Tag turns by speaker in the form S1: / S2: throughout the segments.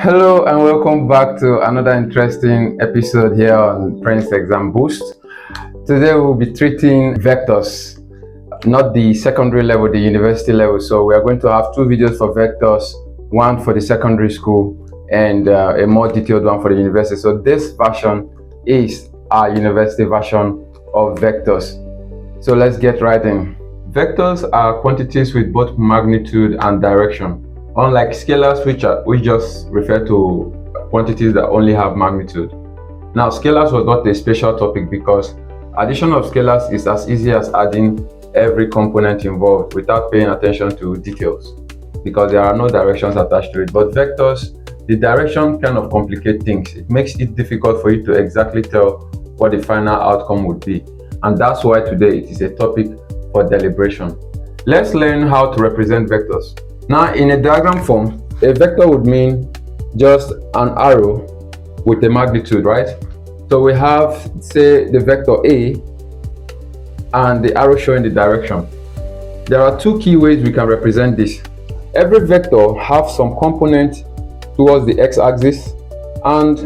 S1: Hello and welcome back to another interesting episode here on Prince Exam Boost. Today we'll be treating vectors, not the secondary level, the university level. So we are going to have two videos for vectors, one for the secondary school and a more detailed one for the university. So this version is our university version of vectors. So let's get right in. Vectors are quantities with both magnitude and direction. Unlike scalars, which just refer to quantities that only have magnitude. Now, scalars was not a special topic because addition of scalars is as easy as adding every component involved without paying attention to details because there are no directions attached to it. But vectors, the direction kind of complicate things. It makes it difficult for you to exactly tell what the final outcome would be. And that's why today it is a topic for deliberation. Let's learn how to represent vectors. Now, in a diagram form, a vector would mean just an arrow with a magnitude, right? So we have, say, the vector A and the arrow showing the direction. There are two key ways we can represent this. Every vector has some component towards the x-axis and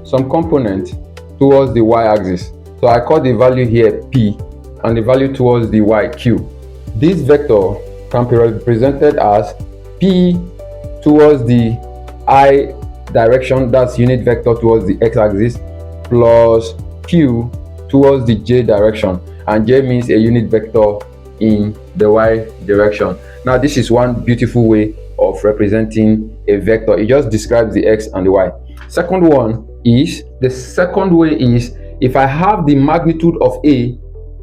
S1: some component towards the y-axis. So I call the value here P and the value towards the y Q. This vector can be represented as P towards the I direction, that's unit vector towards the x-axis, plus Q towards the j direction, and j means a unit vector in the y direction. Now this is one beautiful way of representing a vector. It just describes the x and the y. Second way is if I have the magnitude of A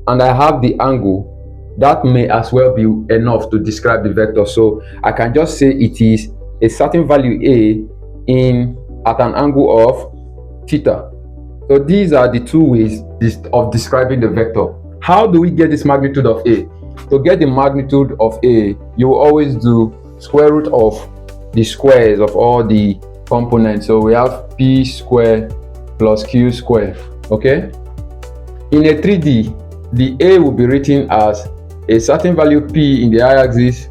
S1: and I have the angle, that may as well be enough to describe the vector. So I can just say it is a certain value A at an angle of theta. So these are the two ways of describing the vector. How do we get this magnitude of A? To get the magnitude of A, you will always do square root of the squares of all the components. So we have P square plus Q square. Okay? In a 3D, the A will be written as a certain value P in the y-axis,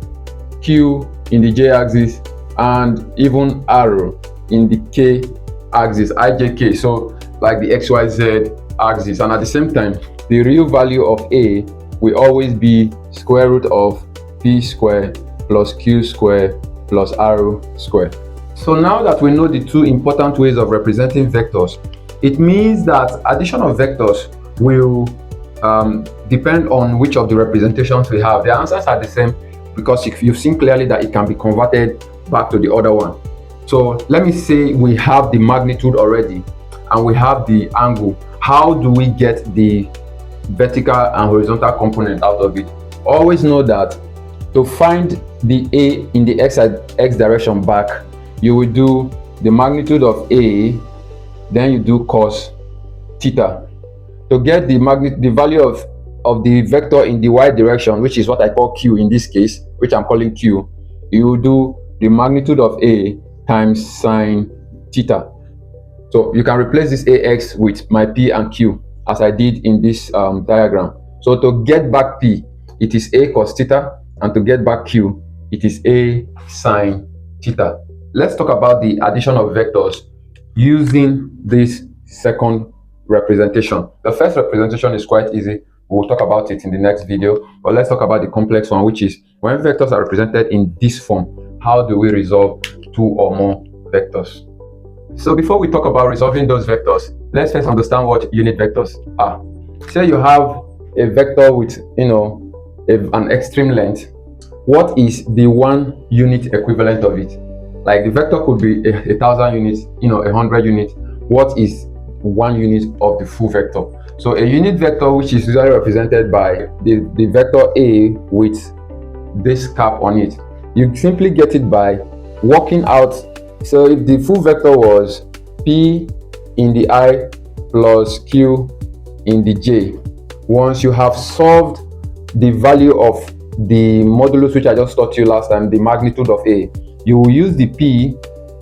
S1: Q in the j-axis, and even arrow in the k-axis, ijk, so like the xyz axis. And at the same time, the real value of A will always be square root of P square plus Q square plus arrow square. So now that we know the two important ways of representing vectors, it means that addition of vectors will depend on which of the representations we have. The answers are the same because you've seen clearly that it can be converted back to the other one. So let me say we have the magnitude already and we have the angle. How do we get the vertical and horizontal component out of it? Always know that to find the A in the x direction back, you will do the magnitude of A, then you do cos theta. To get the value of the vector in the y direction, which is what I call Q in this case, which I'm calling Q, you will do the magnitude of A times sine theta. So you can replace this AX with my P and Q as I did in this diagram. So to get back P, it is A cos theta, and to get back Q, it is A sine theta. Let's talk about the addition of vectors using this second representation. The first representation is quite easy. We'll talk about it in the next video, but let's talk about the complex one, which is when vectors are represented in this form, how do we resolve two or more vectors? So before we talk about resolving those vectors, let's first understand what unit vectors are. Say you have a vector with an extreme length. What is the 1 unit equivalent of it? Like the vector could be 1,000 units, 100 units. What is 1 unit of the full vector? So a unit vector, which is usually represented by the vector A with this cap on it, you simply get it by working out. So if the full vector was P in the I plus Q in the J, once you have solved the value of the modulus which I just taught you last time, the magnitude of A, you will use the P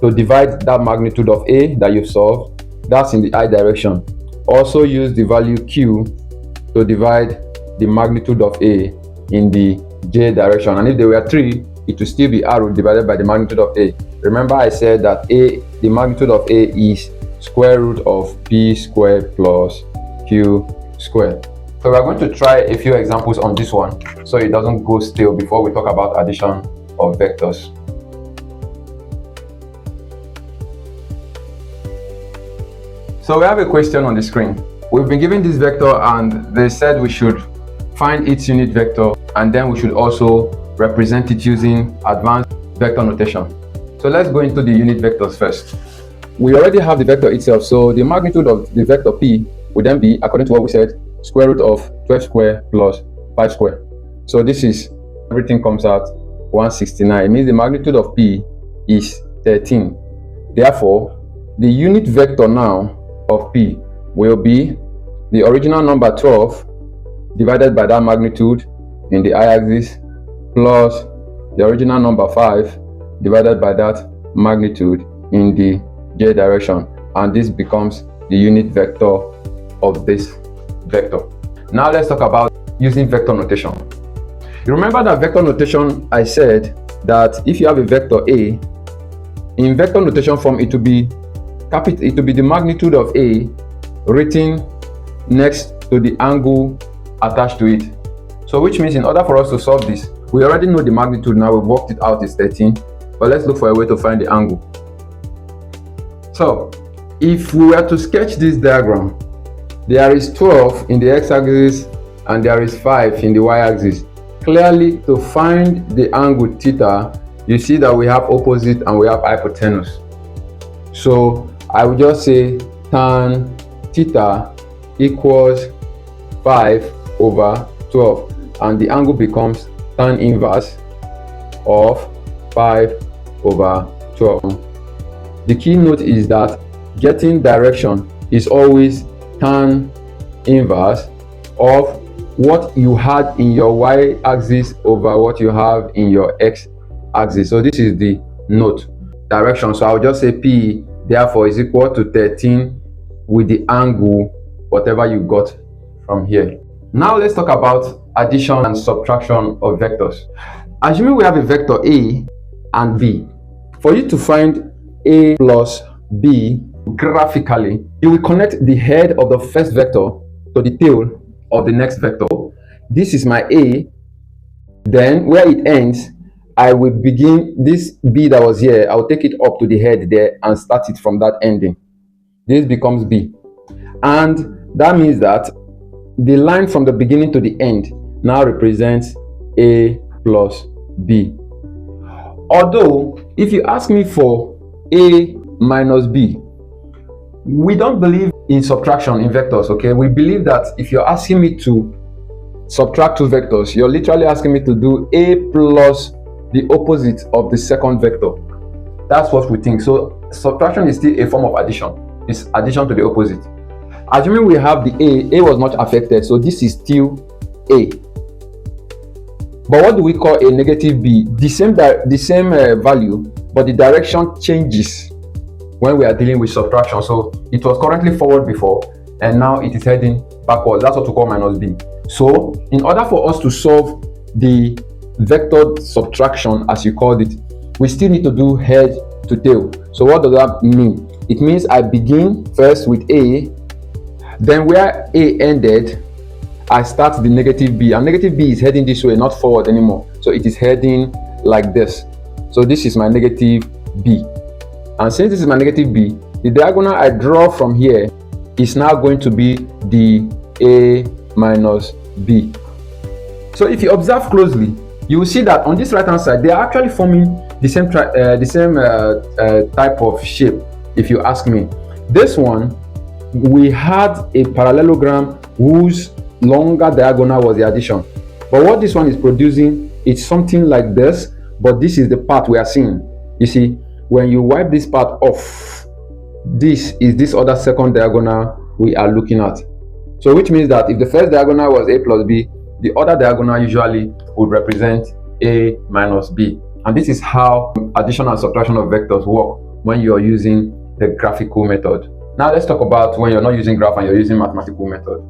S1: to divide that magnitude of A that you solved. That's in the I direction. Also use the value Q to divide the magnitude of A in the J direction. And if there were 3, it will still be arrow divided by the magnitude of A. Remember I said that A, the magnitude of A is square root of P squared plus Q squared. So we are going to try a few examples on this one so it doesn't go stale before we talk about addition of vectors. So we have a question on the screen. We've been given this vector and they said we should find its unit vector and then we should also represent it using advanced vector notation. So let's go into the unit vectors first. We already have the vector itself, so the magnitude of the vector P would then be, according to what we said, square root of 12 square plus 5 square. So this is, everything comes out 169. It means the magnitude of P is 13. Therefore, the unit vector now of P will be the original number 12 divided by that magnitude in the y-axis plus the original number 5 divided by that magnitude in the j direction, and this becomes the unit vector of this vector. Now let's talk about using vector notation. You remember that vector notation, I said that if you have a vector A, in vector notation form it will be the magnitude of A written next to the angle attached to it. So which means in order for us to solve this, we already know the magnitude now, we've worked it out, is 13, but let's look for a way to find the angle. So if we were to sketch this diagram, there is 12 in the x-axis and there is 5 in the y-axis. Clearly, to find the angle theta, you see that we have opposite and we have hypotenuse. So I will just say tan theta equals 5 over 12, and the angle becomes tan inverse of 5 over 12. The keynote is that getting direction is always tan inverse of what you had in your y-axis over what you have in your x-axis. So this is the note, direction. So I'll just say P therefore is equal to 13 with the angle whatever you got from here. Now let's talk about addition and subtraction of vectors. Assuming we have a vector A and B, for you to find A plus B graphically, you will connect the head of the first vector to the tail of the next vector. This is my A. Then where it ends, I will begin this B that was here, I'll take it up to the head there and start it from that ending. This becomes B. And that means that the line from the beginning to the end now represents A plus B. Although, if you ask me for A minus B, we don't believe in subtraction in vectors, okay? We believe that if you're asking me to subtract two vectors, you're literally asking me to do A plus the opposite of the second vector. That's what we think. So subtraction is still a form of addition. It's addition to the opposite. Assuming we have the A was not affected, so this is still A. But what do we call a negative B? The same value, but the direction changes when we are dealing with subtraction. So it was currently forward before, and now it is heading backwards. That's what we call minus B. So in order for us to solve the vector subtraction, as you called it, we still need to do head to tail. So what does that mean? It means I begin first with A, then where A ended, I start the negative B, and negative B is heading this way, not forward anymore. So it is heading like this. So this is my negative B. And since this is my negative B, the diagonal I draw from here is now going to be the A minus B. So if you observe closely, you will see that on this right hand side, they are actually forming the same type of shape. If you ask me, this one, we had a parallelogram whose longer diagonal was the addition, but what this one is producing is something like this, but this is the part we are seeing. You see, when you wipe this part off, this is this other second diagonal we are looking at. So which means that if the first diagonal was A plus B, the other diagonal usually would represent A minus B. And this is how addition and subtraction of vectors work when you are using the graphical method. Now let's talk about when you're not using graph and you're using mathematical method.